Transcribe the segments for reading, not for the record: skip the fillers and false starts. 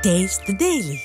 Taste the Daily.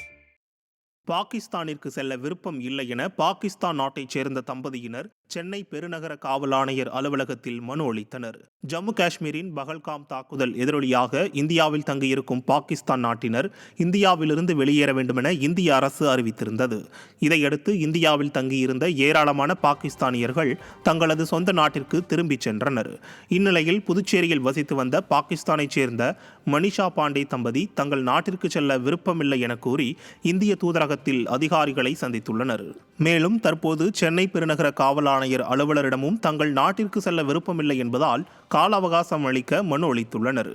பாகிஸ்தானிற்கு செல்ல விருப்பம் இல்லை என பாகிஸ்தான் நாட்டைச் சேர்ந்த தம்பதியினர் சென்னை பெருநகர காவல் ஆணையர் அலுவலகத்தில் மனு அளித்தனர். ஜம்மு காஷ்மீரின் பகல்காம் தாக்குதல் எதிரொலியாக இந்தியாவில் தங்கியிருக்கும் பாகிஸ்தான் நாட்டினர் இந்தியாவிலிருந்து வெளியேற வேண்டுமென இந்திய அரசு அறிவித்திருந்தது. இதையடுத்து இந்தியாவில் தங்கியிருந்த ஏராளமான பாகிஸ்தானியர்கள் தங்களது சொந்த நாட்டிற்கு திரும்பிச் சென்றனர். இந்நிலையில் புதுச்சேரியில் வசித்து வந்த பாகிஸ்தானைச் சேர்ந்த மனிஷா பாண்டே தம்பதி தங்கள் நாட்டிற்கு செல்ல விருப்பமில்லை என கூறி இந்திய தூதரகத்தில் அதிகாரிகளை சந்தித்துள்ளனர். மேலும் தற்போது சென்னை பெருநகர காவல் ஆணையர் அலுவலரிடமும் தங்கள் நாட்டிற்கு செல்ல விருப்பமில்லை என்பதால் கால அவகாசம் அளிக்க மனு அளித்துள்ளனர்.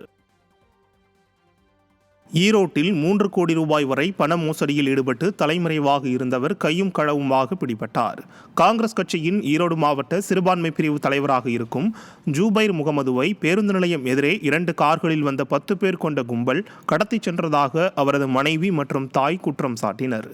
ஈரோட்டில் 3 கோடி ரூபாய் வரை பண மோசடியில் ஈடுபட்டு தலைமறைவாக இருந்தவர் கையும் களவுமாக பிடிபட்டார். காங்கிரஸ் கட்சியின் ஈரோடு மாவட்ட சிறுபான்மை பிரிவு தலைவராக இருக்கும் ஜூபைர் முகமதுவை பேருந்து நிலையம் எதிரே 2 கார்களில் வந்த 10 பேர் கொண்ட கும்பல் கடத்திச் சென்றதாக அவரது மனைவி மற்றும் தாய் குற்றம் சாட்டினர்.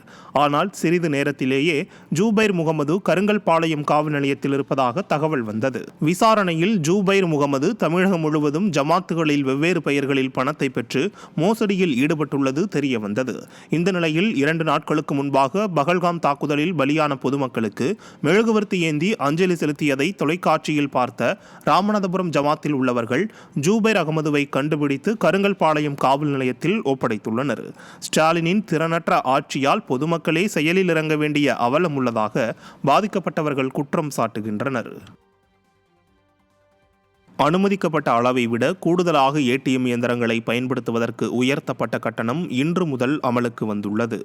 ஆனால் சிறிது நேரத்திலேயே ஜூபைர் முகமது கருங்கல்பாளையம் காவல் நிலையத்தில் இருப்பதாக தகவல் வந்தது. விசாரணையில் ஜூபைர் முகமது தமிழகம் முழுவதும் ஜமாத்துகளில் வெவ்வேறு பெயர்களில் பணத்தை பெற்று மோசடியில் ஈடுபட்டுள்ளது தெரிய வந்தது. இந்த நிலையில் 2 நாட்களுக்கு முன்பாக பகல்காம் தாக்குதலில் பலியான பொதுமக்களுக்கு மெழுகுவர்த்தி ஏந்தி அஞ்சலி செலுத்தியதை தொலைக்காட்சியில் பார்த்த ராமநாதபுரம் ஜமாத்தில் உள்ளவர்கள் ஜூபைர் அகமதுவை கண்டுபிடித்து கருங்கல்பாளையம் காவல் நிலையத்தில் ஒப்படைத்துள்ளனர். ஸ்டாலினின் திறனற்ற ஆட்சியால் பொதுமக்களே செயலில் இறங்க வேண்டிய அவலம் உள்ளதாக பாதிக்கப்பட்டவர்கள் குற்றம் சாட்டுகின்றனர். அனுமதிக்கப்பட்ட அளவை விட கூடுதலாக ஏடிஎம் இயந்திரங்களை பயன்படுத்துவதற்கு உயர்த்தப்பட்ட கட்டணம் இன்று முதல் அமலுக்கு வந்துள்ளது.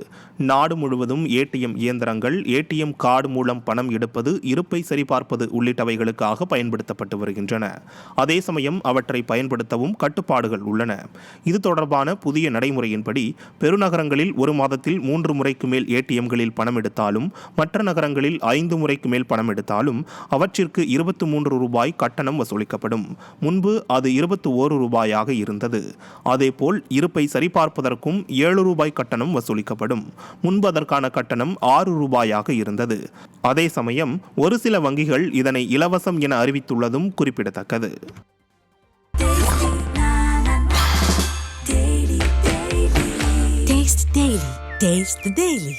நாடு முழுவதும் ஏடிஎம் இயந்திரங்கள் ஏடிஎம் கார்டு மூலம் பணம் எடுப்பது, இருப்பை சரிபார்ப்பது உள்ளிட்டவைகளுக்காக பயன்படுத்தப்பட்டு வருகின்றன. அதே சமயம் அவற்றை பயன்படுத்தவும் கட்டுப்பாடுகள் உள்ளன. இது தொடர்பான புதிய நடைமுறையின்படி பெருநகரங்களில் ஒரு மாதத்தில் 3 முறைக்கு மேல் ஏடிஎம்களில் பணம் எடுத்தாலும், மற்ற நகரங்களில் 5 முறைக்கு மேல் பணம் எடுத்தாலும் அவற்றிற்கு 23 ரூபாய் கட்டணம் வசூலிக்கப்படும். முன்பு அது 21 ரூபாயாக இருந்தது. அதேபோல் இருப்பை சரிபார்ப்பதற்கும் 7 ரூபாய் கட்டணம் வசூலிக்கப்படும். முன்பு அதற்கான கட்டணம் 6 ரூபாயாக இருந்தது. அதே சமயம் ஒரு சில வங்கிகள் இதனை இலவசம் என அறிவித்துள்ளதும் குறிப்பிடத்தக்கது. Taste the Daily.